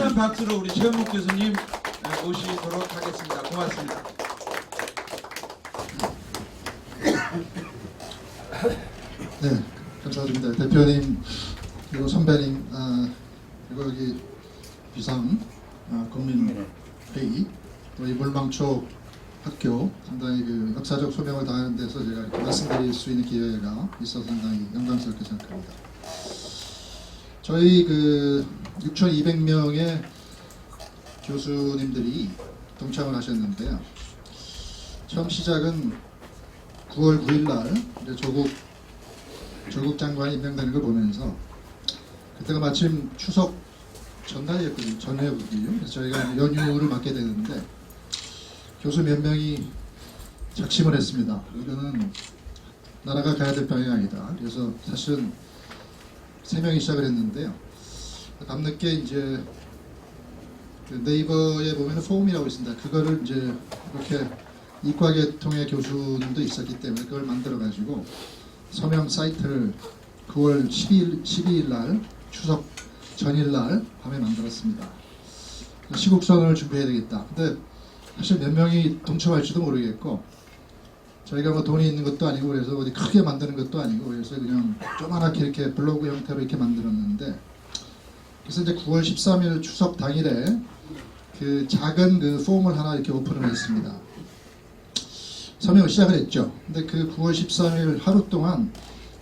힘찬 박수로 우리 최현목 교수님 모시도록 하겠습니다. 고맙습니다. 네, 감사드립니다. 대표님 그리고 선배님 그리고 여기 비상 국민회의 또 이 물망초 학교 상당히 그 역사적 소명을 다하는 데서 제가 이렇게 말씀드릴 수 있는 기회가 있어서 상당히 영광스럽게 생각합니다. 저희 그 6,200명의 교수님들이 동참을 하셨는데요. 처음 시작은 9월 9일 날 이제 조국 장관이 임명되는 걸 보면서 그때가 마침 추석 전날이었거든요. 그래서 저희가 연휴를 맞게 되는데 교수 몇 명이 작심을 했습니다. 이거는 나라가 가야 될 방향이다. 그래서 사실은 3명이 시작을 했는데요. 밤늦게 이제 그 네이버에 보면 포움이라고 있습니다. 그거를 이제 이렇게 이과계통의 교수님도 있었기 때문에 그걸 만들어가지고 서명 사이트를 9월 12일 날 추석 전일날 밤에 만들었습니다. 시국선언을 준비해야 되겠다. 근데 사실 몇 명이 동참할지도 모르겠고 저희가 뭐 돈이 있는 것도 아니고 그래서 어디 크게 만드는 것도 아니고 그래서 그냥 조그맣게 이렇게 블로그 형태로 이렇게 만들었는데 그래서 이제 9월 13일 추석 당일에 그 작은 그 폼을 하나 이렇게 오픈을 했습니다. 서명을 시작을 했죠. 근데 그 9월 13일 하루 동안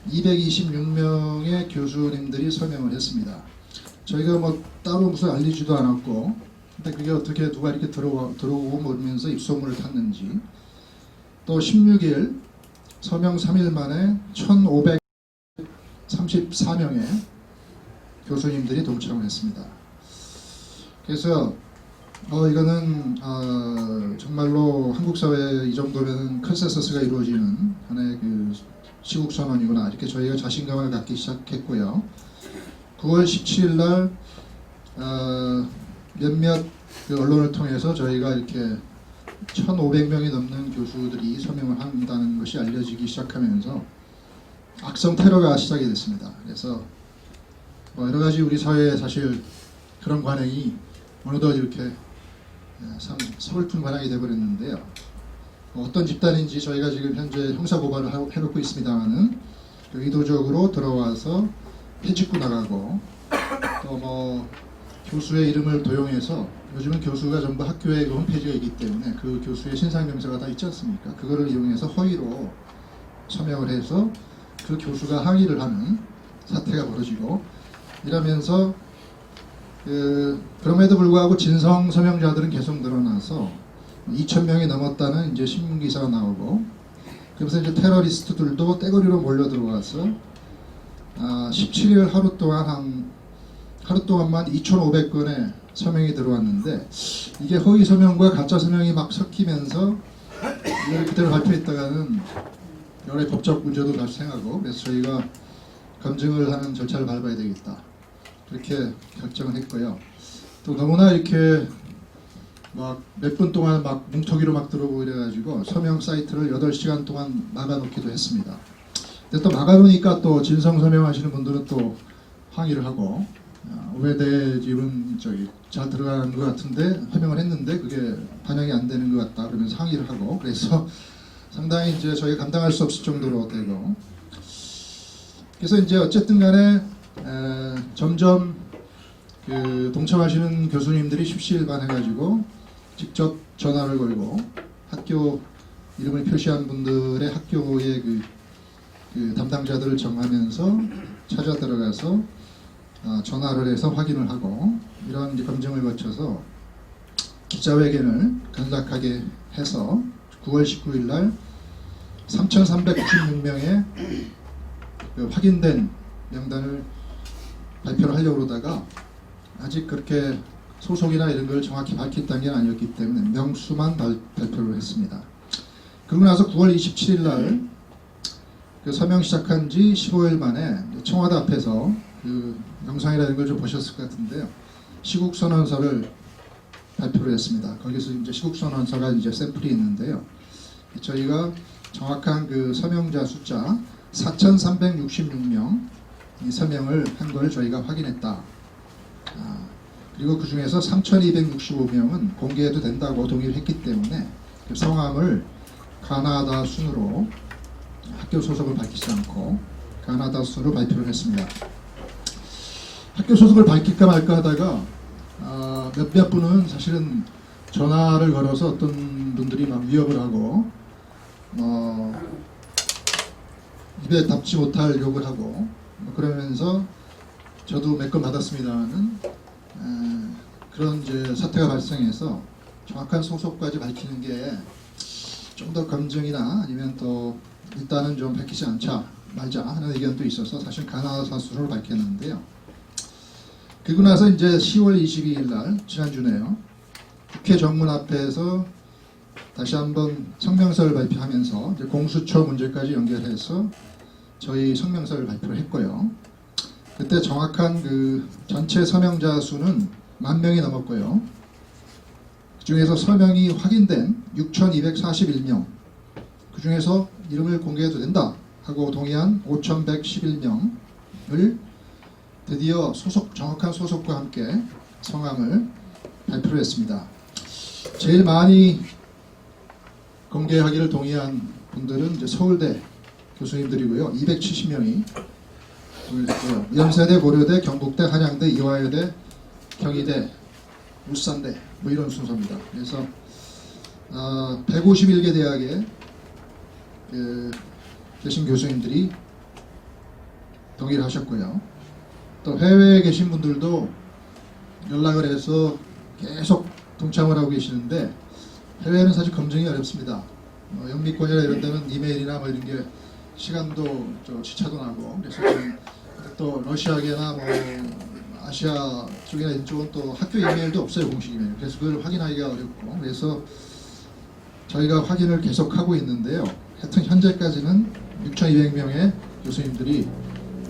226명의 교수님들이 서명을 했습니다. 저희가 뭐 따로 무슨 알리지도 않았고 근데 그게 어떻게 누가 이렇게 들어오고 모르면서 입소문을 탔는지 또 16일 서명 3일 만에 1534명의 교수님들이 동참을 했습니다. 그래서 이거는 정말로 한국 사회에 이 정도면 컨센서스가 이루어지는 하나의 그 시국선언이구나 이렇게 저희가 자신감을 갖기 시작했고요. 9월 17일 날 몇몇 그 언론을 통해서 저희가 이렇게 1,500명이 넘는 교수들이 서명을 한다는 것이 알려지기 시작하면서 악성 테러가 시작이 됐습니다. 그래서 여러 가지 우리 사회에 사실 그런 관행이 어느덧 이렇게 참 서글픈 관행이 되어버렸는데요. 어떤 집단인지 저희가 지금 현재 형사고발을 해놓고 있습니다만은 의도적으로 들어와서 해집고 나가고 또 뭐 교수의 이름을 도용해서 요즘은 교수가 전부 학교의 그 홈페이지가 있기 때문에 그 교수의 신상명세가 다 있지 않습니까? 그거를 이용해서 허위로 서명을 해서 그 교수가 항의를 하는 사태가 벌어지고 이러면서 그럼에도 불구하고 진성 서명자들은 계속 늘어나서 2,000명이 넘었다는 이제 신문 기사가 나오고 그래서 이제 테러리스트들도 떼거리로 몰려 들어와서 17일 하루 동안만 2,500건의 서명이 들어왔는데 이게 허위 서명과 가짜 서명이 막 섞이면서 이걸 그대로 발표했다가는 여러 가지 법적 문제도 발생하고 그래서 저희가 검증을 하는 절차를 밟아야 되겠다 그렇게 결정을 했고요. 또 너무나 이렇게 막 몇 분 동안 막 뭉텅이로 막 들어오고 이래가지고 서명 사이트를 8시간 동안 막아놓기도 했습니다. 근데 또 막아놓으니까 또 진성 서명하시는 분들은 또 항의를 하고 오배대 집은 잘 들어가는 것 같은데 서명을 했는데 그게 반영이 안 되는 것 같다 그러면서 항의를 하고 그래서 상당히 이제 저희가 감당할 수 없을 정도로 되고 그래서 이제 어쨌든 간에 점점 그 동참하시는 교수님들이 십시일반해가지고 직접 전화를 걸고 학교 이름을 표시한 분들의 학교의 그 담당자들을 정하면서 찾아 들어가서 전화를 해서 확인을 하고 이런 이제 검증을 거쳐서 기자회견을 간략하게 해서 9월 19일 날 3,396명의 그 확인된 명단을 발표를 하려고 그러다가 아직 그렇게 소속이나 이런 걸 정확히 밝힌 단계는 아니었기 때문에 명수만 발표를 했습니다. 그러고 나서 9월 27일 날 그 서명 시작한 지 15일 만에 청와대 앞에서 그 영상이라는 걸 좀 보셨을 것 같은데요. 시국선언서를 발표를 했습니다. 거기서 이제 시국선언서가 이제 샘플이 있는데요. 저희가 정확한 그 서명자 숫자 4,366명 이 서명을 한 걸 저희가 확인했다. 그리고 그 중에서 3,265명은 공개해도 된다고 동의를 했기 때문에 그 성함을 가나다 순으로 학교 소속을 밝히지 않고 가나다 순으로 발표를 했습니다. 학교 소속을 밝힐까 말까 하다가 몇몇 분은 사실은 전화를 걸어서 어떤 분들이 막 위협을 하고 입에 담지 못할 욕을 하고 그러면서 저도 몇 건 받았습니다만은 그런 이제 사태가 발생해서 정확한 소속까지 밝히는 게 좀 더 검증이나 아니면 또 일단은 좀 밝히지 않자 말자 하는 의견도 있어서 사실 가나다 순으로 밝혔는데요. 그리고 나서 이제 10월 22일 날 지난주네요. 국회 정문 앞에서 다시 한번 성명서를 발표하면서 이제 공수처 문제까지 연결해서 저희 성명서를 발표를 했고요. 그때 정확한 그 전체 서명자 수는 10,000명이 넘었고요. 그 중에서 서명이 확인된 6,241명, 그 중에서 이름을 공개해도 된다 하고 동의한 5,111명을 드디어 정확한 소속과 함께 성함을 발표를 했습니다. 제일 많이 공개하기를 동의한 분들은 이제 서울대 교수님들이고요. 270명이 동의했고요. 연세대, 고려대, 경북대, 한양대, 이화여대, 경희대, 울산대 뭐 이런 순서입니다. 그래서 151개 대학에 계신 교수님들이 동의를 하셨고요. 또 해외에 계신 분들도 연락을 해서 계속 동참을 하고 계시는데 해외는 사실 검증이 어렵습니다. 영미권이나 이런 데는 이메일이나 뭐 이런 게 시간도 시차도 나고 그래서 또 러시아계나 뭐 아시아 쪽이나 이쪽은 또 학교 이메일도 없어요. 공식 이메일. 그래서 그걸 확인하기가 어렵고 그래서 저희가 확인을 계속하고 있는데요. 하여튼 현재까지는 6,200명의 교수님들이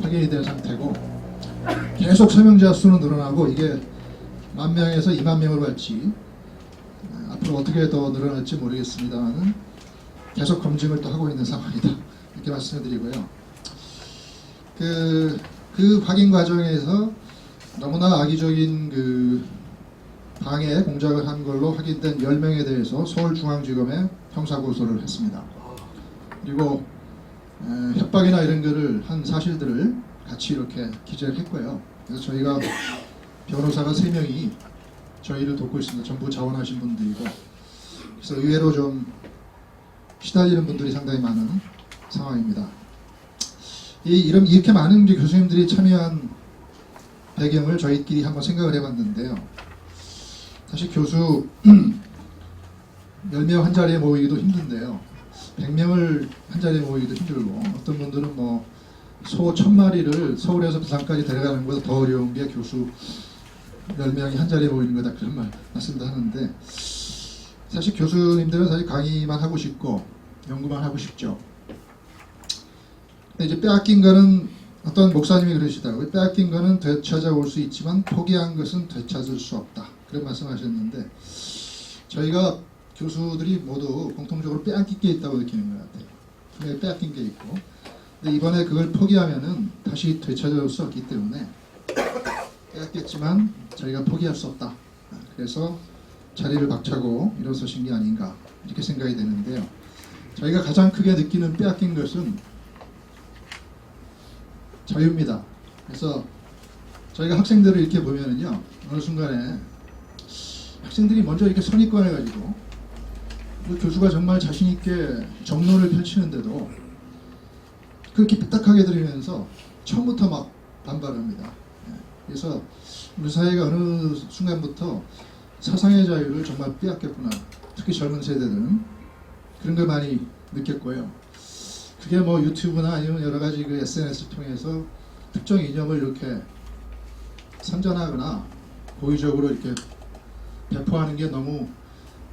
확인이 된 상태고 계속 서명자 수는 늘어나고 이게 10,000명에서 20,000명으로 갈지 앞으로 어떻게 더 늘어날지 모르겠습니다만 계속 검증을 또 하고 있는 상황이다. 이렇게 말씀을 드리고요. 그 확인 과정에서 너무나 악의적인 그 방해 공작을 한 걸로 확인된 10명에 대해서 서울중앙지검에 형사고소를 했습니다. 그리고 협박이나 이런 거를 한 사실들을 같이 이렇게 기재를 했고요. 그래서 저희가 변호사가 3명이 저희를 돕고 있습니다. 전부 자원하신 분들이고 그래서 의외로 좀 시달리는 분들이 상당히 많은 상황입니다. 이렇게 많은 교수님들이 참여한 배경을 저희끼리 한번 생각을 해봤는데요. 사실 교수 10명 한 자리에 모이기도 힘든데요. 100명을 한 자리에 모이기도 힘들고 어떤 분들은 뭐 소 1,000마리를 서울에서 부산까지 데려가는 것보다 더 어려운 게 교수 10명이 한 자리에 모이는 거다 그런 말씀도 하는데 사실 교수님들은 사실 강의만 하고 싶고 연구만 하고 싶죠. 근데 이제 빼앗긴 거는 어떤 목사님이 그러시더라고요. 빼앗긴 거는 되찾아올 수 있지만 포기한 것은 되찾을 수 없다. 그런 말씀하셨는데 저희가 교수들이 모두 공통적으로 빼앗긴 게 있다고 느끼는 것 같아요. 분명히 빼앗긴 게 있고 근데 이번에 그걸 포기하면은 다시 되찾아올 수 없기 때문에 빼앗겼지만 저희가 포기할 수 없다. 그래서 자리를 박차고 일어서신 게 아닌가 이렇게 생각이 되는데요. 저희가 가장 크게 느끼는 빼앗긴 것은 자유입니다. 그래서 저희가 학생들을 이렇게 보면은요 어느 순간에 학생들이 먼저 이렇게 선입관을 가지고 그 교수가 정말 자신 있게 정론을 펼치는데도 그렇게 삐딱하게 들으면서 처음부터 막 반발합니다. 그래서 우리 사회가 어느 순간부터 사상의 자유를 정말 빼앗겼구나. 특히 젊은 세대들은 그런 걸 많이 느꼈고요. 그게 뭐 유튜브나 아니면 여러 가지 그 SNS 통해서 특정 이념을 이렇게 선전하거나 고의적으로 이렇게 배포하는 게 너무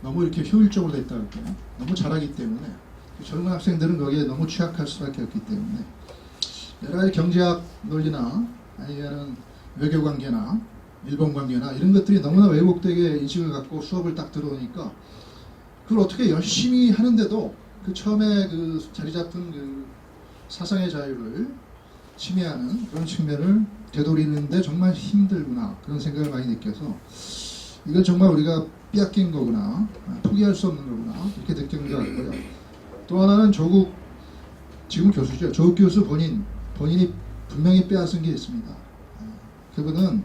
이렇게 효율적으로 됐다 그럴까요? 너무 잘하기 때문에 젊은 학생들은 거기에 너무 취약할 수밖에 없기 때문에 여러 가지 경제학 논리나 아니면 외교 관계나 일본 관계나 이런 것들이 너무나 왜곡되게 인식을 갖고 수업을 딱 들어오니까 그걸 어떻게 열심히 하는데도 그 처음에 그 자리 잡은 그 사상의 자유를 침해하는 그런 측면을 되돌리는데 정말 힘들구나 그런 생각을 많이 느껴서 이건 정말 우리가 빼앗긴 거구나, 포기할 수 없는 거구나 이렇게 느끼는 것 같고요. 또 하나는 조국 지금 교수죠. 조국 교수 본인이 분명히 빼앗은 게 있습니다. 그분은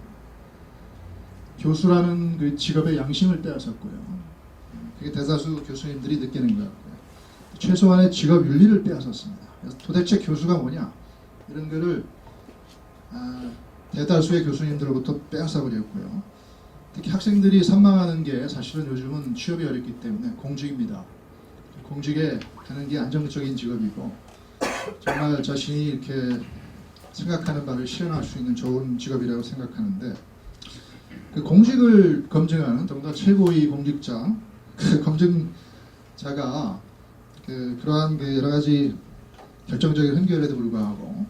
교수라는 그 직업의 양심을 빼앗았고요. 그게 대다수 교수님들이 느끼는 것 같고요. 최소한의 직업 윤리를 빼앗았습니다. 그래서 도대체 교수가 뭐냐 이런 거를 대다수의 교수님들로부터 빼앗아 버렸고요. 특히 학생들이 선망하는 게 사실은 요즘은 취업이 어렵기 때문에 공직입니다. 공직에 가는 게 안정적인 직업이고 정말 자신이 이렇게 생각하는 바를 실현할 수 있는 좋은 직업이라고 생각하는데 그 공직을 검증하는 더군다나 최고위 공직자 그 검증자가 그러한 그 여러 가지 결정적인 흔결에도 불구하고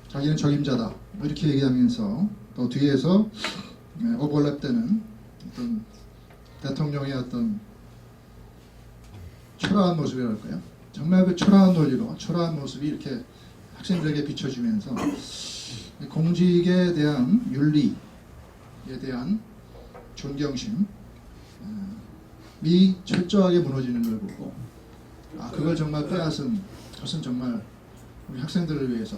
자기는 적임자다 뭐 이렇게 얘기하면서 또 뒤에서 오버랩되는 어떤 대통령의 어떤 초라한 모습이랄까요? 정말 그 초라한 논리로 초라한 모습이 이렇게 학생들에게 비춰지면서 공직에 대한 윤리에 대한 존경심이 철저하게 무너지는 걸 보고 그걸 정말 빼앗은 것은 정말 우리 학생들을 위해서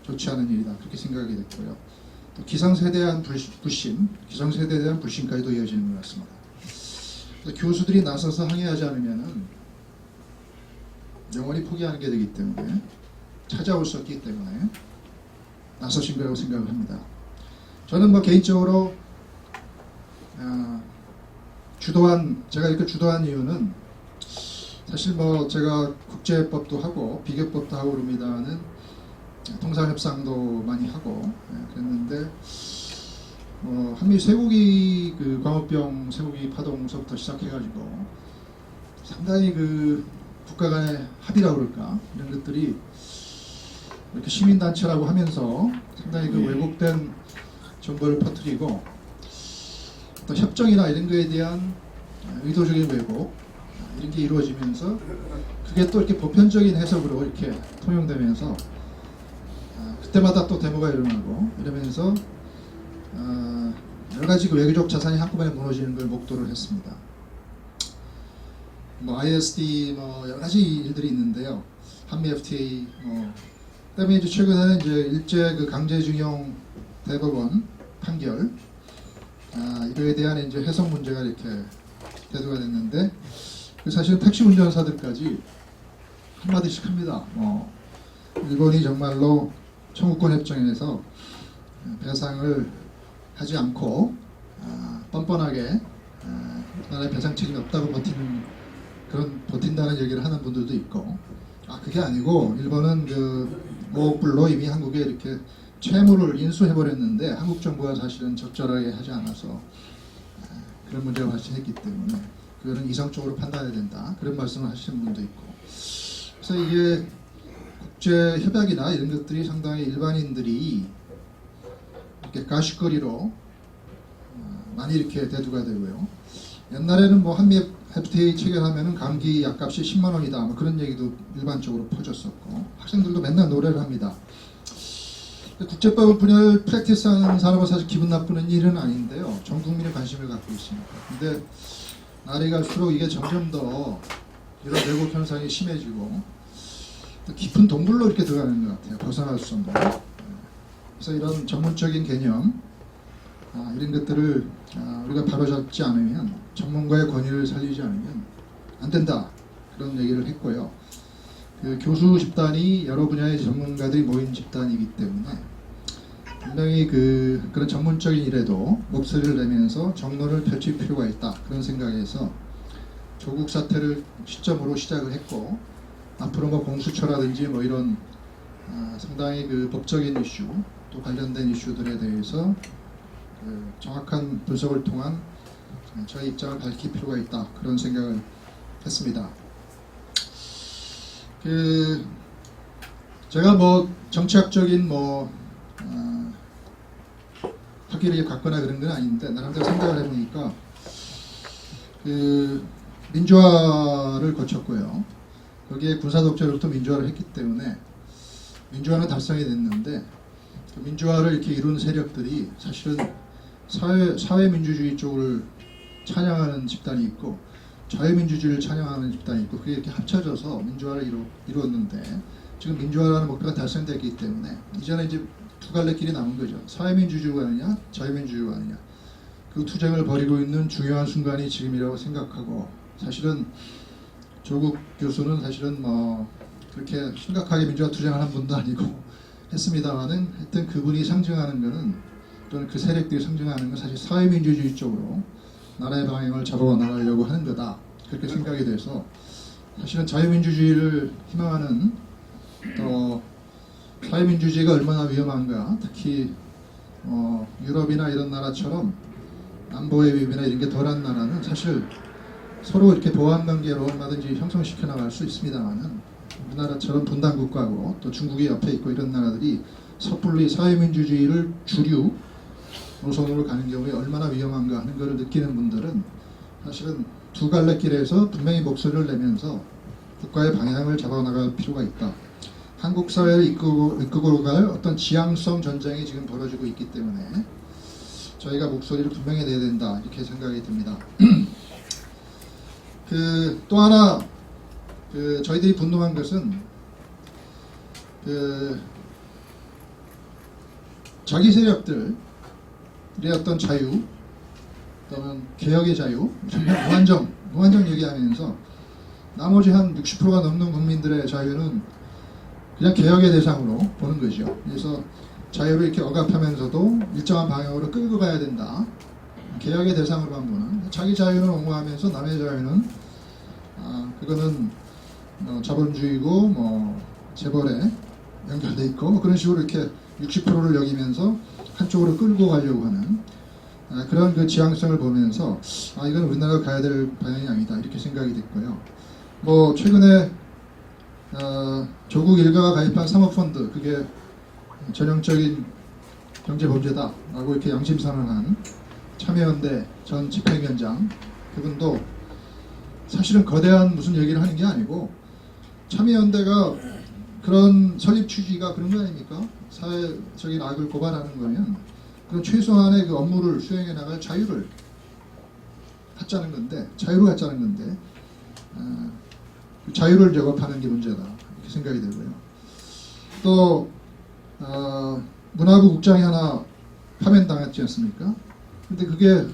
좋지 않은 일이다 그렇게 생각이 됐고요. 또 기성세대에 대한 불신, 기성세대에 대한 불신까지도 이어지는 것 같습니다. 교수들이 나서서 항의하지 않으면은 영원히 포기하는 게 되기 때문에 찾아올 수 없기 때문에 나서신 거라고 생각을 합니다. 저는 뭐 개인적으로 제가 이렇게 주도한 이유는 사실 뭐 제가 국제법도 하고 비교법도 하고 그럽니다는 통상협상도 많이 하고 그랬는데 한미 쇠고기 그 광우병 쇠고기 파동서부터 시작해가지고 상당히 그 국가 간의 합의라고 그럴까 이런 것들이 이렇게 시민단체라고 하면서 상당히 그 왜곡된 정보를 퍼뜨리고 또 협정이나 이런 거에 대한 의도적인 왜곡 이런 게 이루어지면서 그게 또 이렇게 보편적인 해석으로 이렇게 통용되면서 그때마다 또 데모가 일어나고 이러면서 여러 가지 그 외교적 자산이 한꺼번에 무너지는 걸 목도를 했습니다. 뭐 ISD 뭐 여러 가지 일들이 있는데요. 한미 FTA 그다음에 이제 최근에는 이제 일제 그 강제징용 대법원 판결 이거에 대한 이제 해석 문제가 이렇게 대두가 됐는데 사실은 택시 운전사들까지 한마디씩 합니다. 일본이 정말로 청구권 협정에서 배상을 하지 않고 뻔뻔하게 나라의 배상 책임이 없다고 버틴다는 얘기를 하는 분들도 있고 그게 아니고 일본은 그 5억 불로 이미 한국에 이렇게 채무를 인수해버렸는데 한국 정부가 사실은 적절하게 하지 않아서 그런 문제가 발생했기 때문에 그거는 이성적으로 판단해야 된다 그런 말씀을 하시는 분도 있고 그래서 이게 국제 협약이나 이런 것들이 상당히 일반인들이 이렇게 가십거리로 많이 이렇게 대두가 되고요. 옛날에는 뭐 한미 FTA 체결하면은 감기 약값이 10만 원이다 뭐 그런 얘기도 일반적으로 퍼졌었고 학생들도 맨날 노래를 합니다. 국제법을 분열 프랙티스하는 사람은 사실 기분 나쁘는 일은 아닌데요. 전 국민의 관심을 갖고 있습니다. 근데 날이 갈수록 이게 점점 더 이런 왜곡 현상이 심해지고 또 깊은 동굴로 이렇게 들어가는 것 같아요. 벗어날 수 없는. 그래서 이런 전문적인 개념 이런 것들을 우리가 바로잡지 않으면 전문가의 권위를 살리지 않으면 안 된다 그런 얘기를 했고요. 그 교수 집단이 여러 분야의 전문가들이 모인 집단이기 때문에 분명히 그런 전문적인 일에도 목소리를 내면서 정론을 펼칠 필요가 있다 그런 생각에서 조국 사태를 시점으로 시작을 했고 앞으로 뭐 공수처라든지 뭐 이런 상당히 그 법적인 이슈 또 관련된 이슈들에 대해서 정확한 분석을 통한 저희 입장을 밝힐 필요가 있다 그런 생각을 했습니다. 제가 뭐 정치학적인 학위를 갖거나 그런 건 아닌데 나름대로 생각을 해보니까 민주화를 거쳤고요. 거기에 군사독재로부터 민주화를 했기 때문에 민주화는 달성이 됐는데 그 민주화를 이렇게 이룬 세력들이 사실은 사회민주주의 쪽을 찬양하는 집단이 있고 자유민주주의를 찬양하는 집단이 있고 그게 이렇게 합쳐져서 민주화를 이루었는데 지금 민주화라는 목표가 달성됐기 때문에 이제는 이제 두 갈래 길이 남은 거죠. 사회민주주의가 아니냐 자유민주주의가 아니냐 그 투쟁을 벌이고 있는 중요한 순간이 지금이라고 생각하고 사실은 조국 교수는 사실은 뭐 그렇게 심각하게 민주화 투쟁하는 분도 아니고 했습니다만은 하여튼 그분이 상징하는 것은 또는 그 세력들이 상징하는 건 사실 사회민주주의 쪽으로 나라의 방향을 잡아 나가려고 하는 거다 그렇게 생각이 돼서 사실은 자유민주주의를 희망하는 또 사회민주주의가 얼마나 위험한가 특히 유럽이나 이런 나라처럼 안보의 위협이나 이런 게 덜한 나라는 사실 서로 이렇게 보완 관계로 얼마든지 형성시켜 나갈 수 있습니다만은 우리나라처럼 분단 국가고 또 중국이 옆에 있고 이런 나라들이 섣불리 사회민주주의를 주류 노선으로 가는 경우에 얼마나 위험한가 하는 것을 느끼는 분들은 사실은 두 갈래 길에서 분명히 목소리를 내면서 국가의 방향을 잡아나갈 필요가 있다. 한국 사회를 이끌고 갈 어떤 지향성 전쟁이 지금 벌어지고 있기 때문에 저희가 목소리를 분명히 내야 된다 이렇게 생각이 듭니다. 또 하나 저희들이 분노한 것은 자기 세력들의 어떤 자유 또는 개혁의 자유 무한정 얘기하면서 나머지 한 60%가 넘는 국민들의 자유는 그냥 개혁의 대상으로 보는 거죠. 그래서 자유를 이렇게 억압하면서도 일정한 방향으로 끌고 가야 된다. 개혁의 대상으로만 보는 자기 자유는 옹호하면서 남의 자유는 그거는 자본주의고 뭐 재벌에 연결돼 있고 뭐 그런 식으로 이렇게 60%를 여기면서 한쪽으로 끌고 가려고 하는 그런 그 지향성을 보면서 이건 우리나라가 가야 될 방향이 아니다 이렇게 생각이 됐고요. 뭐 최근에 조국 일가가 가입한 사모펀드 그게 전형적인 경제범죄다라고 이렇게 양심선언한 참여연대 전 집행위원장 그분도 사실은 거대한 무슨 얘기를 하는 게 아니고 참여연대가 그런 설립 취지가 그런 거 아닙니까? 사회적인 악을 고발하는 거면 그런 최소한의 그 업무를 수행해 나갈 자유를 갖자는 건데 자유를 갖자는 건데 그 자유를 억압하는 게 문제다 이렇게 생각이 되고요. 또 문화부 국장이 하나 파면당했지 않습니까? 근데 그게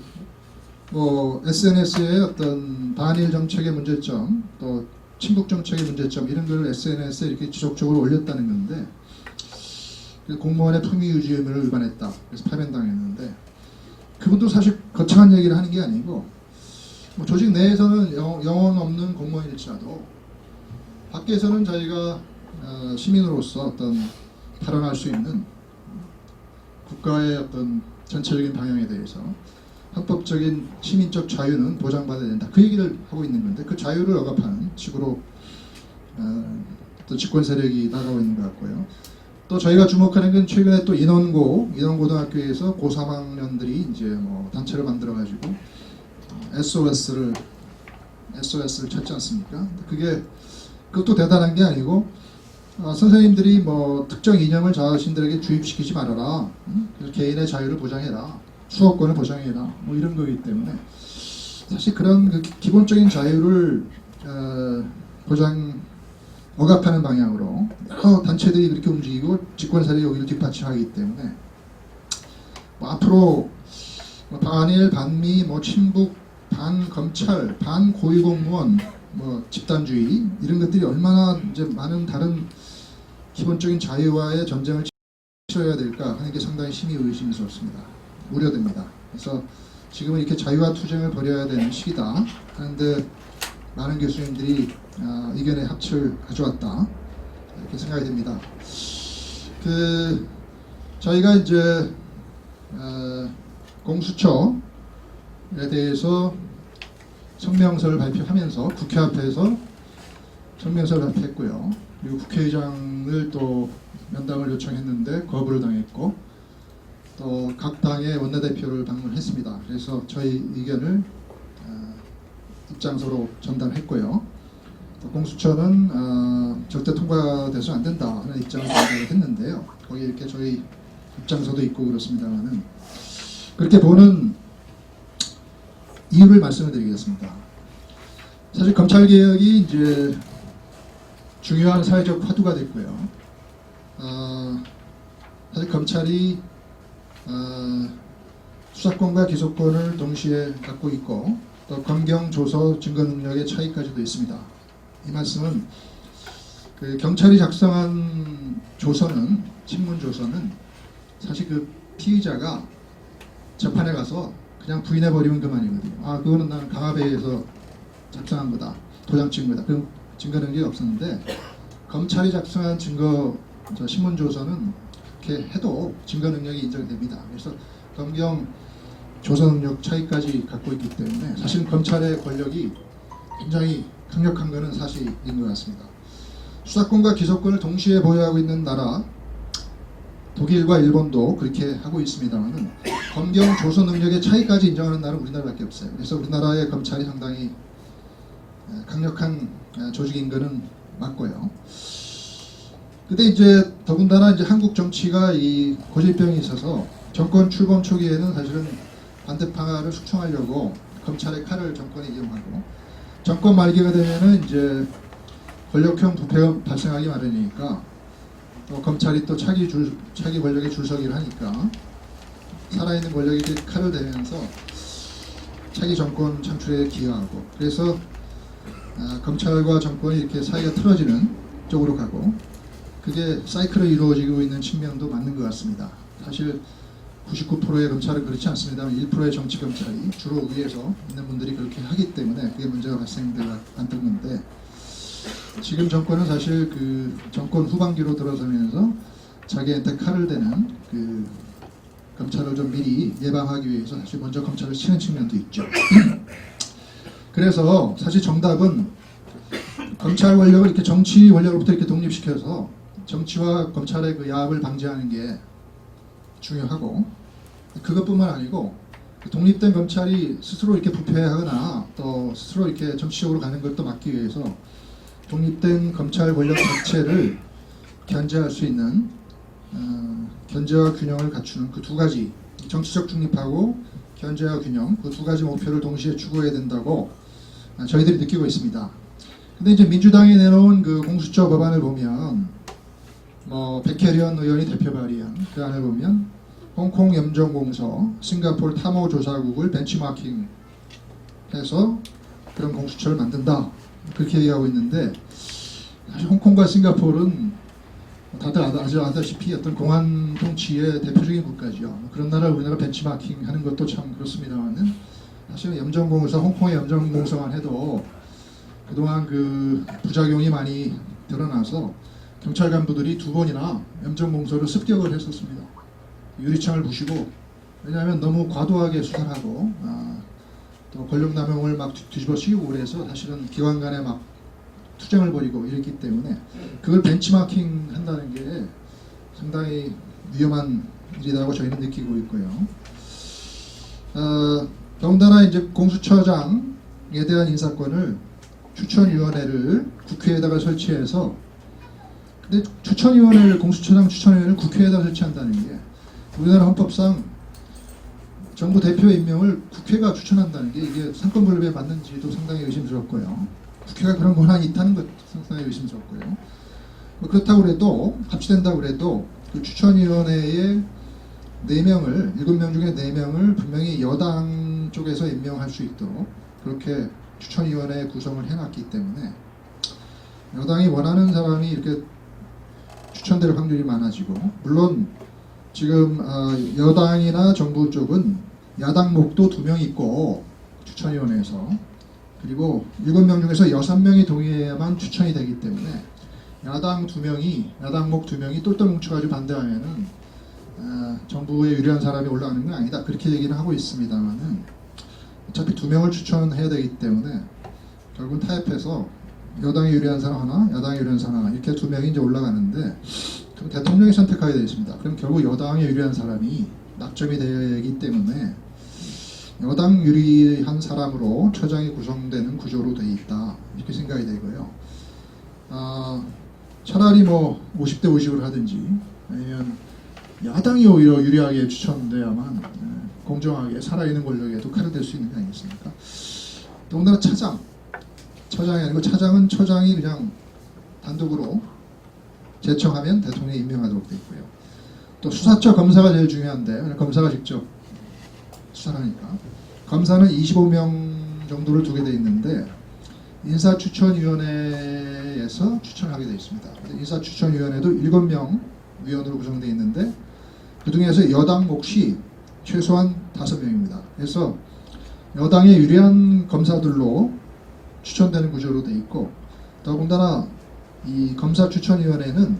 뭐 SNS의 어떤 반일 정책의 문제점 또 친북 정책의 문제점 이런 걸 SNS에 이렇게 지속적으로 올렸다는 건데 공무원의 품위 유지 의무를 위반했다 그래서 파면당했는데 그분도 사실 거창한 얘기를 하는 게 아니고 뭐 조직 내에서는 영혼 없는 공무원일지라도 밖에서는 저희가 시민으로서 어떤 발언할 수 있는 국가의 어떤 전체적인 방향에 대해서 헌법적인 시민적 자유는 보장받아야 된다. 그 얘기를 하고 있는 건데 그 자유를 억압하는 식으로 또 집권 세력이 나가고 있는 것 같고요. 또 저희가 주목하는 건 최근에 또 인원고등학교에서 고3학년들이 이제 뭐 단체를 만들어가지고 SOS를 찾지 않습니까? 그것도 대단한 게 아니고 선생님들이 뭐 특정 이념을 자신들에게 주입시키지 말아라. 개인의 자유를 보장해라. 수업권을 보장해라. 뭐 이런 거기 때문에 사실 그런 그 기본적인 자유를 억압하는 방향으로 여러 단체들이 그렇게 움직이고 집권 세력이 여기를 뒷받침하기 때문에 뭐 앞으로 반일, 반미, 뭐 친북, 반검찰, 반고위공무원, 뭐 집단주의 이런 것들이 얼마나 이제 많은 다른 기본적인 자유와의 전쟁을 치러야 될까 하는 게 상당히 심히 의심스럽습니다. 우려됩니다. 그래서 지금은 이렇게 자유와 투쟁을 벌여야 되는 시기다 하는데 많은 교수님들이 의견의 합치를 가져왔다 이렇게 생각이 됩니다. 저희가 이제 공수처에 대해서 성명서를 발표하면서 국회 앞에서 성명서를 발표했고요. 그리고 국회의장을 또 면담을 요청했는데 거부를 당했고 또 각 당의 원내대표를 방문했습니다. 그래서 저희 의견을 입장서로 전달했고요. 또 공수처는 절대 통과돼서 안 된다 하는 입장을 했는데요. 거기 이렇게 저희 입장서도 있고 그렇습니다만은 그렇게 보는 이유를 말씀을 드리겠습니다. 사실 검찰 개혁이 이제 중요한 사회적 화두가 됐고요. 사실 검찰이 수사권과 기소권을 동시에 갖고 있고 또 검경, 조서, 증거 능력의 차이까지도 있습니다. 이 말씀은 그 경찰이 작성한 조서는 신문 조서는 사실 그 피의자가 재판에 가서 그냥 부인해 버리면 그만이거든요. 그거는 나는 강압에 작성한 거다, 도장 찍은 거다. 그럼 증거 능력이 없었는데 검찰이 작성한 증거 신문 조서는 그렇게 해도 증거 능력이 인정됩니다. 그래서 검경 조사 능력 차이까지 갖고 있기 때문에 사실 검찰의 권력이 굉장히 강력한 것은 사실인 것 같습니다. 수사권과 기소권을 동시에 보유하고 있는 나라 독일과 일본도 그렇게 하고 있습니다만은 검경 조사 능력의 차이까지 인정하는 나라는 우리나라밖에 없어요. 그래서 우리나라의 검찰이 상당히 강력한 조직인 것은 맞고요. 근데 이제 더군다나 이제 한국 정치가 이 고질병이 있어서 정권 출범 초기에는 사실은 반대파를 숙청하려고 검찰의 칼을 정권이 이용하고 정권 말기가 되면은 이제 권력형 부패가 발생하기 마련이니까 또 검찰이 또 차기 권력의 줄서기를 하니까 살아있는 권력이 칼을 대면서 차기 정권 창출에 기여하고 그래서 검찰과 정권이 이렇게 사이가 틀어지는 쪽으로 가고 그게 사이클로 이루어지고 있는 측면도 맞는 것 같습니다. 사실 99%의 검찰은 그렇지 않습니다. 1%의 정치 검찰이 주로 위에서 있는 분들이 그렇게 하기 때문에 그게 문제가 발생되지 않던 건데 지금 정권은 사실 그 정권 후반기로 들어서면서 자기한테 칼을 대는 그 검찰을 좀 미리 예방하기 위해서 사실 먼저 검찰을 치는 측면도 있죠. 그래서 사실 정답은 검찰 권력을 이렇게 정치 권력으로부터 이렇게 독립시켜서 정치와 검찰의 그 야합을 방지하는 게 중요하고 그것뿐만 아니고 독립된 검찰이 스스로 이렇게 부패하거나 또 스스로 이렇게 정치적으로 가는 것도 막기 위해서 독립된 검찰 권력 자체를 견제할 수 있는 견제와 균형을 갖추는 그 두 가지 정치적 중립하고 견제와 균형 그 두 가지 목표를 동시에 추구해야 된다고 저희들이 느끼고 있습니다. 근데 이제 민주당이 내놓은 그 공수처 법안을 보면 백혜련 의원이 대표 발의한 그 안을 보면 홍콩 염정공서, 싱가포르 탐호조사국을 벤치마킹해서 그런 공수처를 만든다 그렇게 얘기하고 있는데 사실 홍콩과 싱가포르는 다들 아다시피 어떤 공안 통치의 대표적인 국가죠. 그런 나라를 우리나라 벤치마킹 하는 것도 참 그렇습니다만은 사실 염정공서, 홍콩의 염정공서만 해도 그동안 그 부작용이 많이 드러나서 경찰 간부들이 2번이나 염정공서를 습격을 했었습니다. 유리창을 부시고 왜냐하면 너무 과도하게 수사하고 또 권력남용을 막 뒤집어씌우고 그래서 사실은 기관 간에 막 투쟁을 벌이고 이랬기 때문에 그걸 벤치마킹 한다는 게 상당히 위험한 일이라고 저희는 느끼고 있고요. 더군다나 이제 공수처장에 대한 인사권을 추천위원회를 국회에다가 설치해서 근데 공수처장 추천위원회를 국회에다 설치한다는 게 우리나라 헌법상 정부 대표 임명을 국회가 추천한다는 게 이게 상권분립에 맞는지도 상당히 의심스럽고요. 국회가 그런 권한이 있다는 것도 상당히 의심스럽고요. 그렇다고 해도 합치된다고 해도 그 추천위원회의 4명을 7명 중에 4명을 분명히 여당 쪽에서 임명할 수 있도록 그렇게 추천위원회 구성을 해놨기 때문에 여당이 원하는 사람이 이렇게 추천될 확률이 많아지고 물론 지금 여당이나 정부 쪽은 야당목도 2명 있고 추천위원회에서 그리고 7명 중에서 6명이 동의해야만 추천이 되기 때문에 야당목 2명이 똘똘 뭉쳐가지고 반대하면은 정부에 유리한 사람이 올라가는 건 아니다 그렇게 얘기는 하고 있습니다만은 어차피 2명을 추천해야 되기 때문에 결국은 타협해서 여당에 유리한 사람 하나, 야당에 유리한 사람 하나 이렇게 2명이 이제 올라가는데 그럼 대통령이 선택하게 되어 있습니다. 그럼 결국 여당에 유리한 사람이 낙점이 되기 때문에 여당 유리한 사람으로 처장이 구성되는 구조로 되어 있다. 이렇게 생각이 되고요. 차라리 뭐 50대 50으로 하든지 아니면 야당이 오히려 유리하게 추천돼야만 공정하게 살아있는 권력에도 칼을 댈 수 있는 게 아니겠습니까? 더군다나 처장이 아니고 차장은 처장이 그냥 단독으로 제청하면 대통령이 임명하도록 되어 있고요. 또 수사처 검사가 제일 중요한데 검사가 직접 수사하니까 검사는 25명 정도를 두게 되어 있는데 인사추천위원회에서 추천하게 되어 있습니다. 인사추천위원회도 7명 위원으로 구성되어 있는데 그 중에서 여당 몫이 최소한 5명입니다. 그래서 여당에 유리한 검사들로 추천되는 구조로 되어 있고 더군다나 이 검사추천위원회는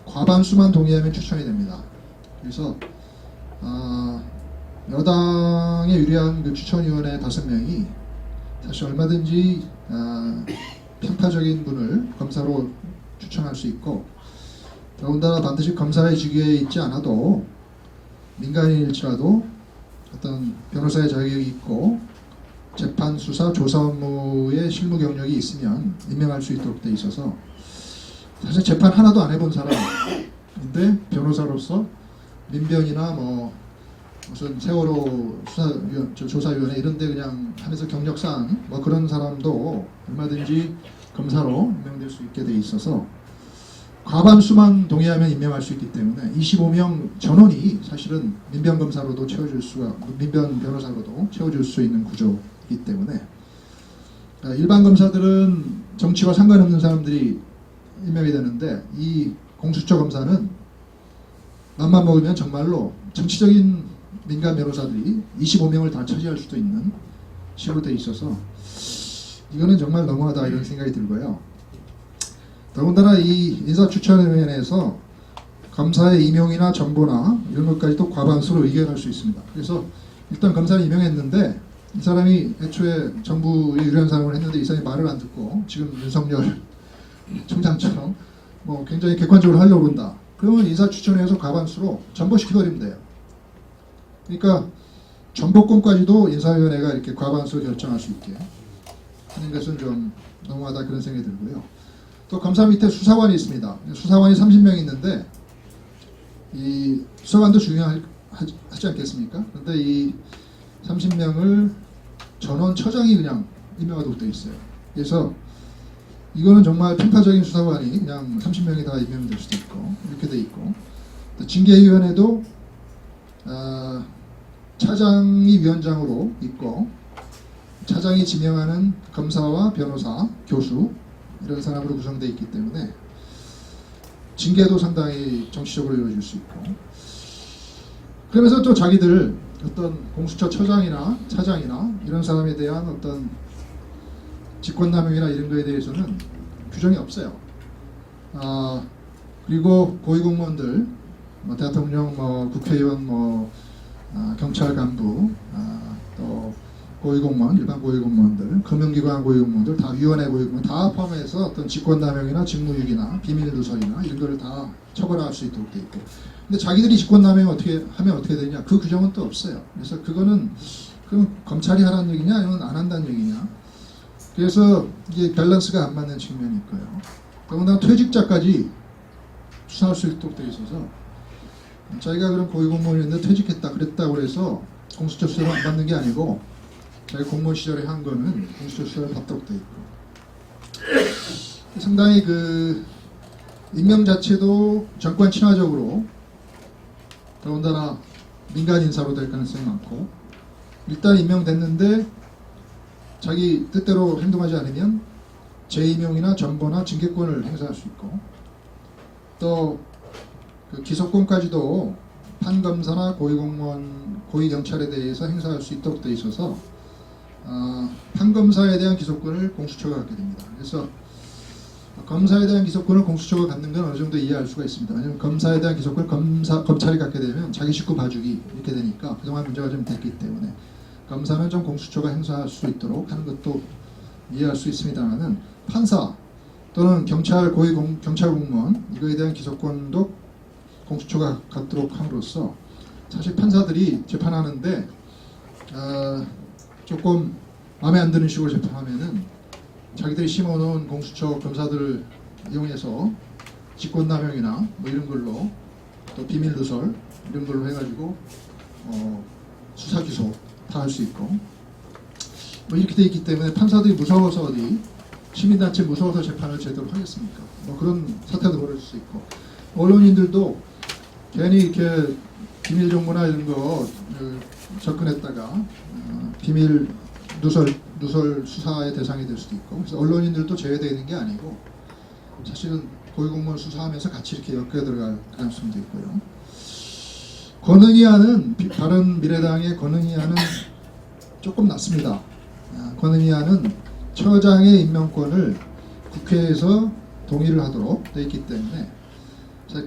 과반수만 동의하면 추천이 됩니다. 그래서 여당에 유리한 그 추천위원회 5명이 사실 얼마든지 편파적인 분을 검사로 추천할 수 있고 더군다나 반드시 검사의 직위에 있지 않아도 민간인일지라도 어떤 변호사의 자격이 있고 재판, 수사, 조사 업무에 실무 경력이 있으면 임명할 수 있도록 돼 있어서 사실 재판 하나도 안 해본 사람인데 변호사로서 민변이나 뭐 무슨 세월호 조사위원회 이런데 그냥 하면서 경력상 뭐 그런 사람도 얼마든지 검사로 임명될 수 있게 돼 있어서 과반수만 동의하면 임명할 수 있기 때문에 25명 전원이 사실은 민변 검사로도 채워줄 수가 민변 변호사로도 채워줄 수 있는 구조이기 때문에 일반 검사들은 정치와 상관없는 사람들이 임명이 되는데 이 공수처 검사는 맘만 먹으면 정말로 정치적인 민간 변호사들이 25명을 다 차지할 수도 있는 식으로 돼 있어서 이거는 정말 너무하다 이런 생각이 들고요. 더군다나 이 인사추천위원회에서 검사의 임용이나 정보나 이런 것까지도 과반수로 의결할 수 있습니다. 그래서 일단 검사를 임명했는데 이 사람이 애초에 정부에 유리한 사람을 했는데 이 사람이 말을 안 듣고 지금 윤석열 총장처럼 뭐 굉장히 객관적으로 하려고 그런다. 그러면 인사추천위에서 과반수로 전보시켜버리면 돼요. 그러니까 전보권까지도 인사위원회가 이렇게 과반수로 결정할 수 있게 하는 것은 좀 너무하다 그런 생각이 들고요. 또 검사 밑에 수사관이 있습니다. 수사관이 30명 있는데 이 수사관도 중요하지 않겠습니까? 그런데 이 30명을 전원 처장이 그냥 임명하도록 되어 있어요. 그래서 이거는 정말 편파적인 수사관이 그냥 30명이 다 임명될 수도 있고 이렇게 돼 있고 또 징계위원회도 차장이 위원장으로 있고 차장이 지명하는 검사와 변호사, 교수 이런 사람으로 구성되어 있기 때문에 징계도 상당히 정치적으로 이루어질 수 있고 그러면서 또 자기들 어떤 공수처 처장이나 차장이나 이런 사람에 대한 어떤 직권남용이나 이런 거에 대해서는 규정이 없어요. 그리고 고위공무원들, 뭐 대통령, 뭐 국회의원, 뭐 경찰 간부, 또 고위공무원, 일반 고위공무원들, 금융기관 고위공무원들, 다 위원회 고위공무원 다 포함해서 어떤 직권남용이나 직무유기나 비밀누설이나 이런 거를 다 처벌할 수 있도록 돼 있고. 근데 자기들이 직권남용 어떻게 하면 어떻게 되냐? 그 규정은 또 없어요. 그래서 그거는 그럼 검찰이 하라는 얘기냐, 아니면 안 한다는 얘기냐? 그래서 이게 밸런스가 안 맞는 측면이 있고요. 더군다나 퇴직자까지 수사할 수 있도록 돼 있어서 자기가 그런 고위공무원인데 퇴직했다 그랬다고 해서 공수처 수사를 안 받는 게 아니고 자기 공무원 시절에 한 거는 공수처 수사를 받도록 돼 있고 상당히 그 임명 자체도 정권 친화적으로 더군다나 민간 인사로 될 가능성이 많고 일단 임명됐는데 자기 뜻대로 행동하지 않으면 재임용이나 전보나 징계권을 행사할 수 있고 또 그 기소권까지도 판검사나 고위공무원, 고위경찰에 대해서 행사할 수 있도록 돼 있어서 판검사에 대한 기소권을 공수처가 갖게 됩니다. 그래서 검사에 대한 기소권을 공수처가 갖는 건 어느 정도 이해할 수가 있습니다. 왜냐하면 검사에 대한 기소권을 검찰이 갖게 되면 자기 식구 봐주기 이렇게 되니까 그동안 문제가 좀 됐기 때문에 검사는 좀 공수처가 행사할 수 있도록 하는 것도 이해할 수 있습니다만은 판사 또는 경찰 경찰 공무원 이거에 대한 기소권도 공수처가 갖도록 함으로써 사실 판사들이 재판하는데 조금 마음에 안 드는 식으로 재판하면은 자기들이 심어놓은 공수처 검사들을 이용해서 직권남용이나 뭐 이런 걸로 또 비밀 누설 이런 걸로 해가지고 수사 기소 다 할 수 있고 뭐 이렇게 돼 있기 때문에 판사들이 무서워서 어디 시민단체 무서워서 재판을 제대로 하겠습니까? 뭐 그런 사태도 벌어질 수 있고 언론인들도 괜히 이렇게 비밀 정보나 이런 거 접근했다가 비밀 누설 수사의 대상이 될 수도 있고 그래서 언론인들도 제외되어 있는 게 아니고 사실은 고위공무원 수사하면서 같이 이렇게 엮여 들어갈 가능성도 있고요. 권은희안은 바른미래당의 권은희안은 조금 낫습니다. 권은희안은 처장의 임명권을 국회에서 동의를 하도록 되어 있기 때문에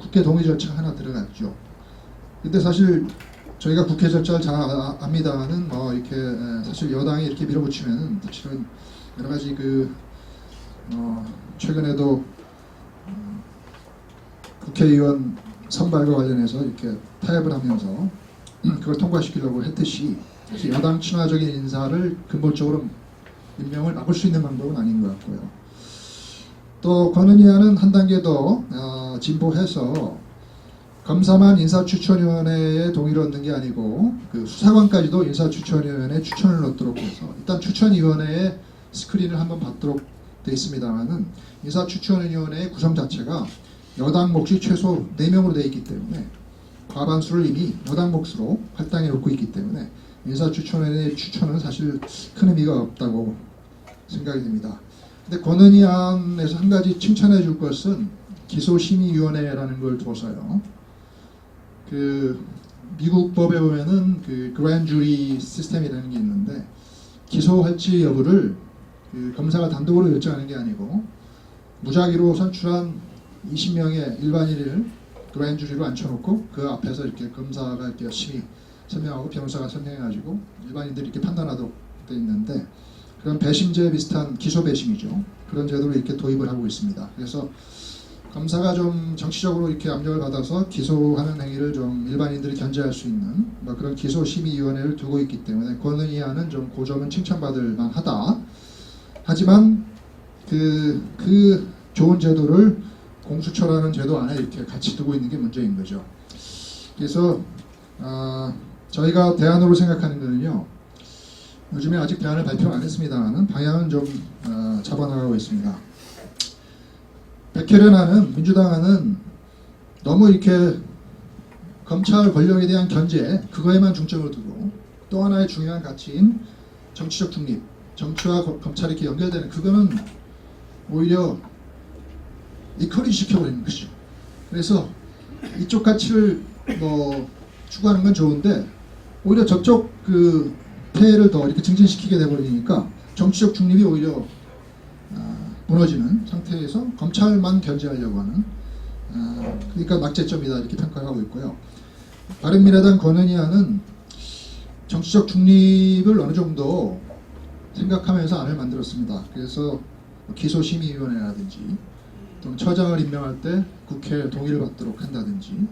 국회 동의 절차가 하나 들어갔죠. 근데 사실 저희가 국회 절차를 잘 압니다만은 뭐 이렇게 사실 여당이 이렇게 밀어붙이면은 사실은 여러 가지 최근에도 국회의원 선발과 관련해서 이렇게 타협을 하면서 그걸 통과시키려고 했듯이 사실 여당 친화적인 인사를 근본적으로 임명을 막을 수 있는 방법은 아닌 것 같고요. 또 권은희안은 한 단계 더 진보해서 검사만 인사추천위원회에 동의를 얻는 게 아니고 그 수사관까지도 인사추천위원회에 추천을 얻도록 해서 일단 추천위원회에 스크린을 한번 받도록 되어 있습니다만은 인사추천위원회의 구성 자체가 여당 몫이 최소 4명으로 되어 있기 때문에 과반수를 이미 여당 몫으로 할당해 놓고 있기 때문에 인사추천위원회의 추천은 사실 큰 의미가 없다고 생각이 듭니다. 근데 권은희안에서 한 가지 칭찬해 줄 것은 기소심의위원회라는 걸 둬서요. 미국 법에 보면은 그랜 주리 시스템이라는 게 있는데 기소할지 여부를 검사가 단독으로 결정하는 게 아니고 무작위로 선출한 20명의 일반인을 그랜 주리로 앉혀놓고 그 앞에서 이렇게 검사가 이렇게 열심히 설명하고 변호사가 설명해가지고 일반인들이 이렇게 판단하도록 돼 있는데 그런 배심제 비슷한 기소 배심이죠. 그런 제도를 이렇게 도입을 하고 있습니다. 그래서 검사가 좀 정치적으로 이렇게 압력을 받아서 기소하는 행위를 좀 일반인들이 견제할 수 있는 뭐 그런 기소심의위원회를 두고 있기 때문에 권은희안은 좀 그 점은 칭찬받을 만하다. 하지만 그 좋은 제도를 공수처라는 제도 안에 이렇게 같이 두고 있는 게 문제인 거죠. 그래서 저희가 대안으로 생각하는 거는요. 요즘에 아직 대안을 발표 안 했습니다만 방향은 좀 잡아나가고 있습니다. 백혜련안은 민주당안은 너무 이렇게 검찰 권력에 대한 견제 그거에만 중점을 두고 또 하나의 중요한 가치인 정치적 중립, 정치와 검찰이 이렇게 연결되는 그거는 오히려 이퀄리 시켜버리는 것이죠. 그래서 이쪽 가치를 추구하는 건 좋은데 오히려 저쪽 폐해를 더 이렇게 증진시키게 돼버리니까 정치적 중립이 오히려 무너지는 상태에서 검찰만 견제하려고 하는 그러니까 낙제점이다 이렇게 평가를 하고 있고요. 바른미래당 권은희안은 정치적 중립을 어느 정도 생각하면서 안을 만들었습니다. 그래서 기소심의위원회라든지 또 처장을 임명할 때 국회 동의를 받도록 한다든지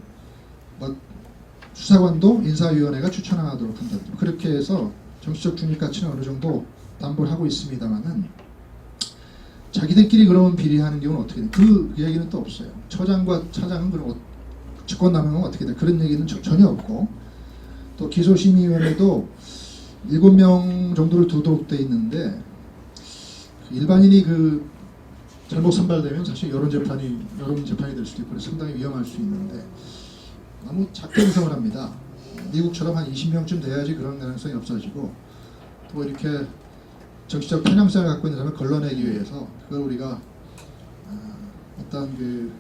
수사관도 인사위원회가 추천하도록 한다든지 그렇게 해서 정치적 중립 가치는 어느 정도 담보를 하고 있습니다만은 자기들끼리 그러면 비리하는 경우는 어떻게 돼? 그 얘기는 또 없어요. 처장과 차장은 그럼 직권남용은 어떻게 돼? 그런 얘기는 전혀 없고 또 기소심의위원회도 7명 정도를 두도록 돼 있는데 일반인이 잘못 선발되면 사실 여론 재판이 될 수도 있고 상당히 위험할 수 있는데 너무 작게 구성을 합니다. 미국처럼 한 20명쯤 돼야지 그런 가능성이 없어지고 또 이렇게 정치적 편향성을 갖고 있는 사람을 걸러내기 위해서 그걸 우리가 어떤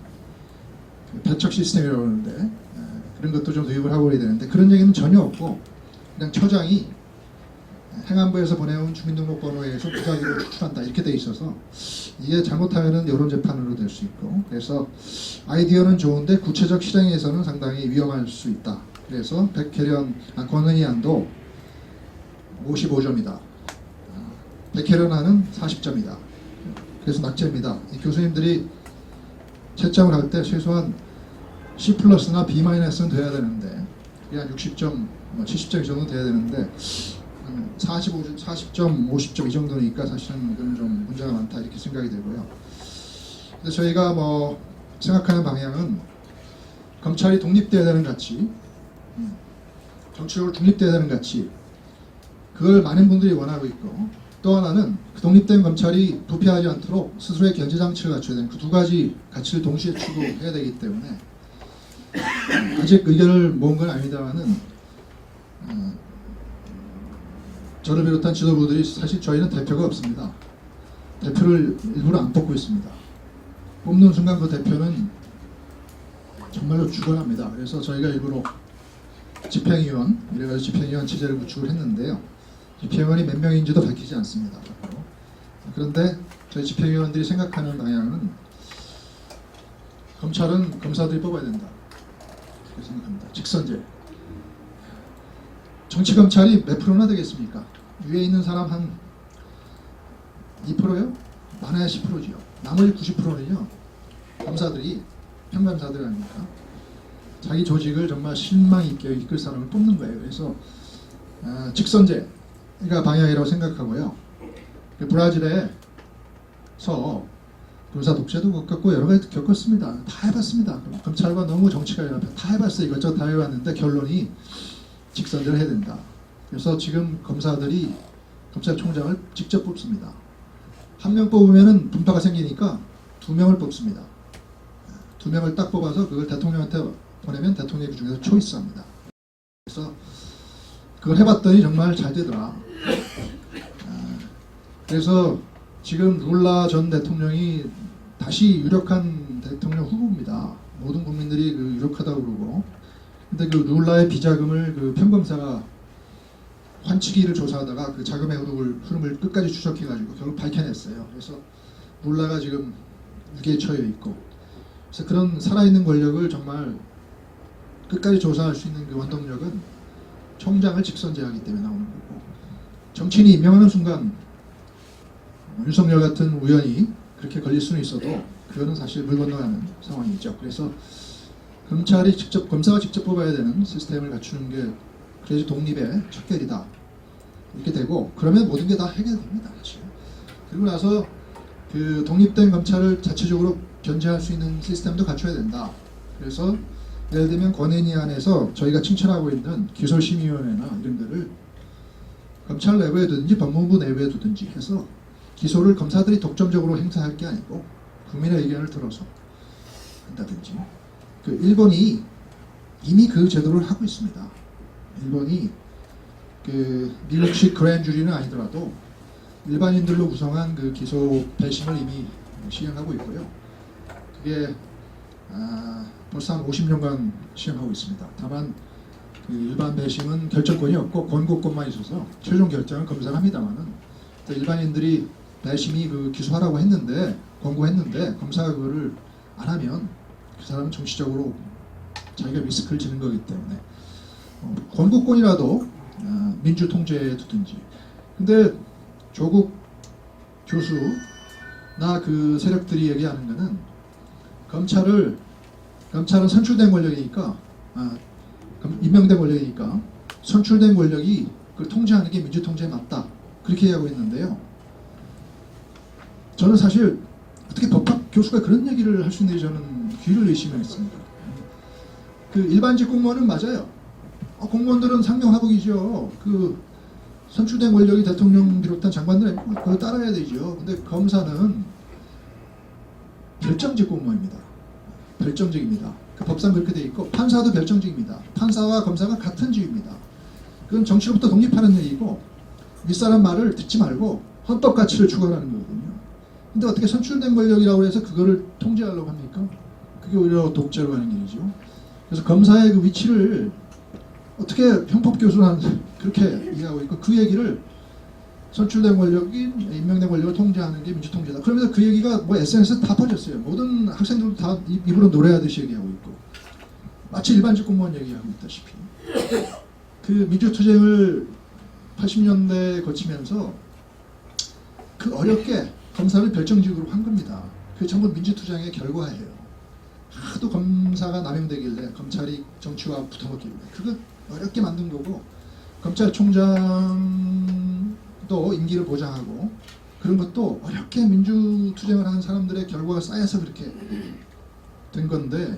배척 시스템이라고 하는데 그런 것도 좀 도입을 하고 해야 되는데 그런 얘기는 전혀 없고 그냥 처장이 행안부에서 보내온 주민등록번호에 의해서 무작위로 추출한다 이렇게 돼 있어서 이게 잘못하면은 여론재판으로 될 수 있고 그래서 아이디어는 좋은데 구체적 실행에서는 상당히 위험할 수 있다. 그래서 권은희안도 55점이다. 백혜련안은 40점이다. 그래서 낙제입니다. 이 교수님들이 채점을 할 때 최소한 C+나 B-는 돼야 되는데 그게 한 60점, 70점 정도 돼야 되는데 40점, 50점 이 정도니까 사실은 이건 좀 문제가 많다 이렇게 생각이 되고요. 그래서 저희가 뭐 생각하는 방향은 검찰이 독립돼야 되는 가치, 정치적으로 중립돼야 되는 가치, 그걸 많은 분들이 원하고 있고, 또 하나는 그 독립된 검찰이 부패하지 않도록 스스로의 견제 장치를 갖춰야 되는 그 두 가지 가치를 동시에 추구해야 되기 때문에 아직 의견을 모은 건 아닙니다만은 저를 비롯한 지도부들이 사실 저희는 대표가 없습니다. 대표를 일부러 안 뽑고 있습니다. 뽑는 순간 그 대표는 정말로 죽어납니다. 그래서 저희가 일부러 집행위원, 이래가지고 집행위원 체제를 구축을 했는데요. 집행위원이 몇 명인지도 밝히지 않습니다. 그런데 저희 집행위원들이 생각하는 방향은 검찰은 검사들이 뽑아야 된다. 그렇게 생각합니다. 직선제. 정치검찰이 몇 프로나 되겠습니까? 위에 있는 사람 한 2%요? 많아야 10%지요. 나머지 90%는요. 검사들이 평검사들 아닙니까? 자기 조직을 정말 신망 있게 이끌 사람을 뽑는 거예요. 그래서 직선제가 방향이라고 생각하고요. 브라질에서 군사 독재도 겪었고 여러 가지 겪었습니다. 다 해봤습니다. 검찰과 너무 정치가 연합해 다 해봤어요. 이것저것 다 해봤는데 결론이 직선제를 해야 된다. 그래서 지금 검사들이 검찰총장을 직접 뽑습니다. 한 명 뽑으면은 분파가 생기니까 2명을 뽑습니다. 2명을 딱 뽑아서 그걸 대통령한테 보내면 대통령이 그 중에서 초이스합니다. 그래서 그걸 해봤더니 정말 잘 되더라. 그래서 지금 룰라 전 대통령이 다시 유력한 대통령 후보입니다. 모든 국민들이 그 유력하다고 그러고, 근데 그 룰라의 비자금을 그 평검사가 환치기를 조사하다가 그 자금의 흐름을 끝까지 추적해가지고 결국 밝혀냈어요. 그래서 룰라가 지금 무기에 처해 있고, 그래서 그런 살아있는 권력을 정말 끝까지 조사할 수 있는 그 원동력은 총장을 직선제하기 때문에 나오는 거고, 정치인이 임명하는 순간 윤석열 같은 우연히 그렇게 걸릴 수는 있어도 그거는 사실 물 건너가는 상황이죠. 그래서 검사가 직접 뽑아야 되는 시스템을 갖추는 게 그래야지 독립의 척결이다. 이렇게 되고, 그러면 모든 게 다 해결됩니다. 사실. 그리고 나서 그 독립된 검찰을 자체적으로 견제할 수 있는 시스템도 갖춰야 된다. 그래서 예를 들면 권한위 안에서 저희가 칭찬하고 있는 기소심의위원회나 이런 데를 검찰 내부에 두든지 법무부 내부에 두든지 해서 기소를 검사들이 독점적으로 행사할 게 아니고 국민의 의견을 들어서 한다든지. 그 일본이 이미 그 제도를 하고 있습니다. 일본이 그 미국식 그랜 주리는 아니더라도 일반인들로 구성한 그 기소 배심을 이미 시행하고 있고요. 그게 벌써 한 50년간 시행하고 있습니다. 다만 그 일반 배심은 결정권이 없고 권고권만 있어서 최종 결정은 검사가 합니다만은, 일반인들이 배심이 그 기소하라고 했는데 권고했는데 검사가 그거를 안 하면 그 사람은 정치적으로 자기가 리스크를 지는 거기 때문에 권고권이라도 민주 통제에 두든지. 근데 조국 교수나 그 세력들이 얘기하는 거는 검찰은 선출된 권력이니까, 임명된 권력이니까 선출된 권력이 그걸 통제하는 게 민주 통제에 맞다. 그렇게 얘기하고 있는데요. 저는 사실 어떻게 법학 교수가 그런 얘기를 할 수 있는지 저는 귀를 의심했습니다. 그 일반직 공무원은 맞아요. 공무원들은 상명하복이죠. 그 선출된 권력이 대통령 비롯한 장관들 그거 따라야 되죠. 근데 검사는 별정직 공무원입니다. 별정직입니다. 그 법상 그렇게 돼 있고, 판사도 별정직입니다. 판사와 검사가 같은 직입니다. 그건 정치로부터 독립하는 얘기고 윗사람 말을 듣지 말고 헌법 가치를 추구하는 거거든요. 근데 어떻게 선출된 권력이라고 해서 그거를 통제하려고 합니까? 그게 오히려 독재로 가는 길이죠. 그래서 검사의 그 위치를 어떻게 형법교수는 그렇게 이해하고 있고, 그 얘기를 선출된 권력이 임명된 권력을 통제하는 게 민주통제다. 그러면서 그 얘기가 뭐 SNS에 다 퍼졌어요. 모든 학생들도 다 입으로 노래하듯이 얘기하고 있고, 마치 일반직 공무원 얘기하고 있다시피. 그 민주투쟁을 80년대에 거치면서 그 어렵게 검사를 별정직으로 한 겁니다. 그게 전부 민주투쟁의 결과예요. 하도 검사가 남용되길래 검찰이 정치와 붙어먹길래 그거 어렵게 만든 거고, 검찰총장도 임기를 보장하고 그런 것도 어렵게 민주투쟁을 하는 사람들의 결과가 쌓여서 그렇게 된 건데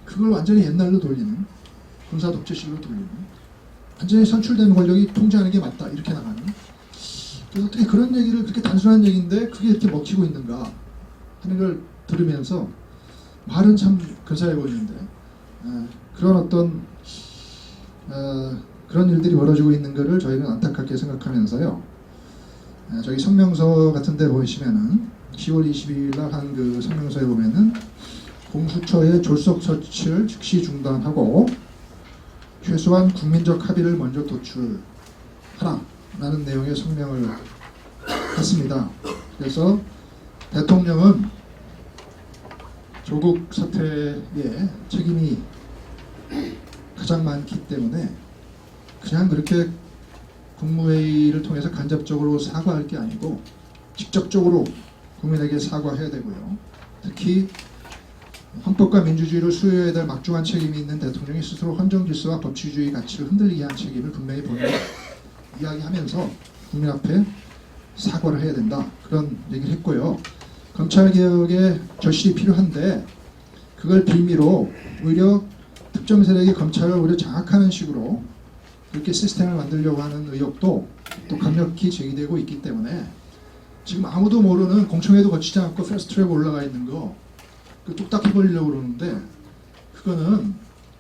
그걸 완전히 옛날로 돌리는 군사 독재식으로 돌리는 완전히 선출된 권력이 통제하는 게 맞다 이렇게 나가는 그래서 어떻게 그런 얘기를 그렇게 단순한 얘기인데 그게 이렇게 먹히고 있는가 하는 걸 들으면서 말은 참 근사해 보이는데 그런 어떤 그런 일들이 벌어지고 있는 것을 저희는 안타깝게 생각하면서요. 저기 성명서 같은 데 보시면은 10월 22일 날 한 그 성명서에 보면은 공수처의 졸속 처치를 즉시 중단하고 최소한 국민적 합의를 먼저 도출하라라는 내용의 성명을 했습니다. 그래서 대통령은 조국 사태에 책임이 가장 많기 때문에 그냥 그렇게 국무회의를 통해서 간접적으로 사과할 게 아니고 직접적으로 국민에게 사과해야 되고요. 특히 헌법과 민주주의를 수호해야 될 막중한 책임이 있는 대통령이 스스로 헌정질서와 법치주의 가치를 흔들리게 한 책임을 분명히 이야기하면서 국민 앞에 사과를 해야 된다. 그런 얘기를 했고요. 검찰개혁에 절실히 필요한데 그걸 빌미로 오히려 특정 세력이 검찰을 오히려 장악하는 식으로 그렇게 시스템을 만들려고 하는 의혹도 또 강력히 제기되고 있기 때문에 지금 아무도 모르는 공청회도 거치지 않고 패스트트랙 올라가 있는 거 그 뚝딱 해버리려고 그러는데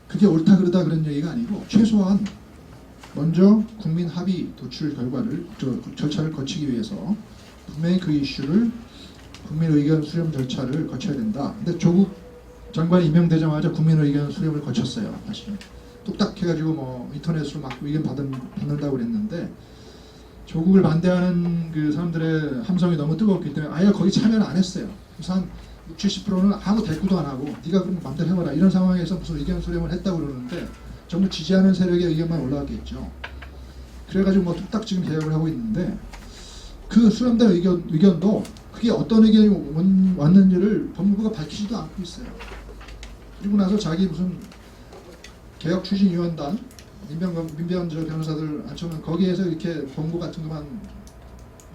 그게 옳다 그르다 그런 얘기가 아니고 최소한 먼저 국민 합의 도출 절차를 거치기 위해서 분명히 그 이슈를 국민 의견 수렴 절차를 거쳐야 된다. 근데 조국 장관이 임명되자마자 국민 의견 수렴을 거쳤어요. 사실은 뚝딱 해가지고 뭐 인터넷으로 막 의견 받는다고 그랬는데 조국을 반대하는 그 사람들의 함성이 너무 뜨거웠기 때문에 아예 거기 참여를 안 했어요. 그래서 한 70%는 아무 대꾸도 안 하고 네가 그럼 마음대로 해봐라 이런 상황에서 무슨 의견 수렴을 했다고 그러는데 전부 지지하는 세력의 의견만 올라왔겠죠. 그래가지고 뭐 뚝딱 지금 개혁을 하고 있는데 그 수렴된 의견도 그게 어떤 의견이 왔는지를 법무부가 밝히지도 않고 있어요. 그리고 나서 자기 무슨 개혁추진위원단 민변 변호사들 앉혀놓은 거기에서 이렇게 공고 같은 것만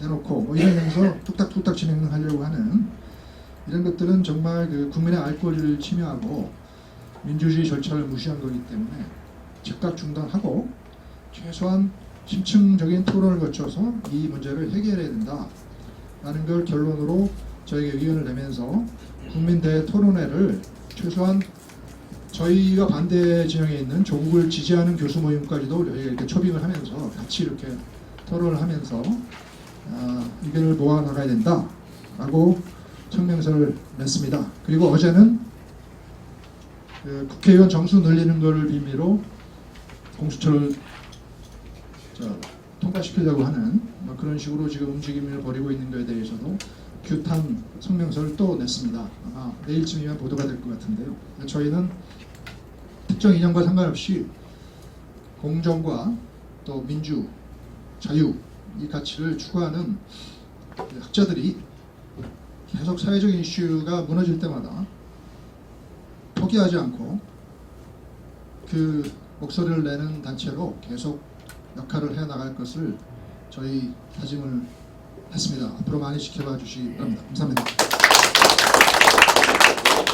내놓고 뭐 이러면서 뚝딱뚝딱 진행하려고 하는 이런 것들은 정말 그 국민의 알 권리를 침해하고 민주주의 절차를 무시한 거기 때문에 즉각 중단하고 최소한 심층적인 토론을 거쳐서 이 문제를 해결해야 된다라는 걸 결론으로 저에게 의견을 내면서 국민 대토론회를 최소한 저희가 반대 진영에 있는 조국을 지지하는 교수 모임까지도 이렇게 초빙을 하면서 같이 이렇게 토론을 하면서 의견을 모아 나가야 된다라고 성명서를 냈습니다. 그리고 어제는 그 국회의원 정수 늘리는 것을 빌미로 공수처를 통과시키려고 하는 뭐 그런 식으로 지금 움직임을 벌이고 있는 것에 대해서도 규탄 성명서를 또 냈습니다. 아마 내일쯤이면 보도가 될 것 같은데요. 저희는 특정 이념과 상관없이 공정과 또 민주, 자유 이 가치를 추구하는 학자들이 계속 사회적인 이슈가 무너질 때마다 포기하지 않고 그 목소리를 내는 단체로 계속 역할을 해나갈 것을 저희 다짐을 했습니다. 앞으로 많이 지켜봐 주시기 바랍니다. 감사합니다.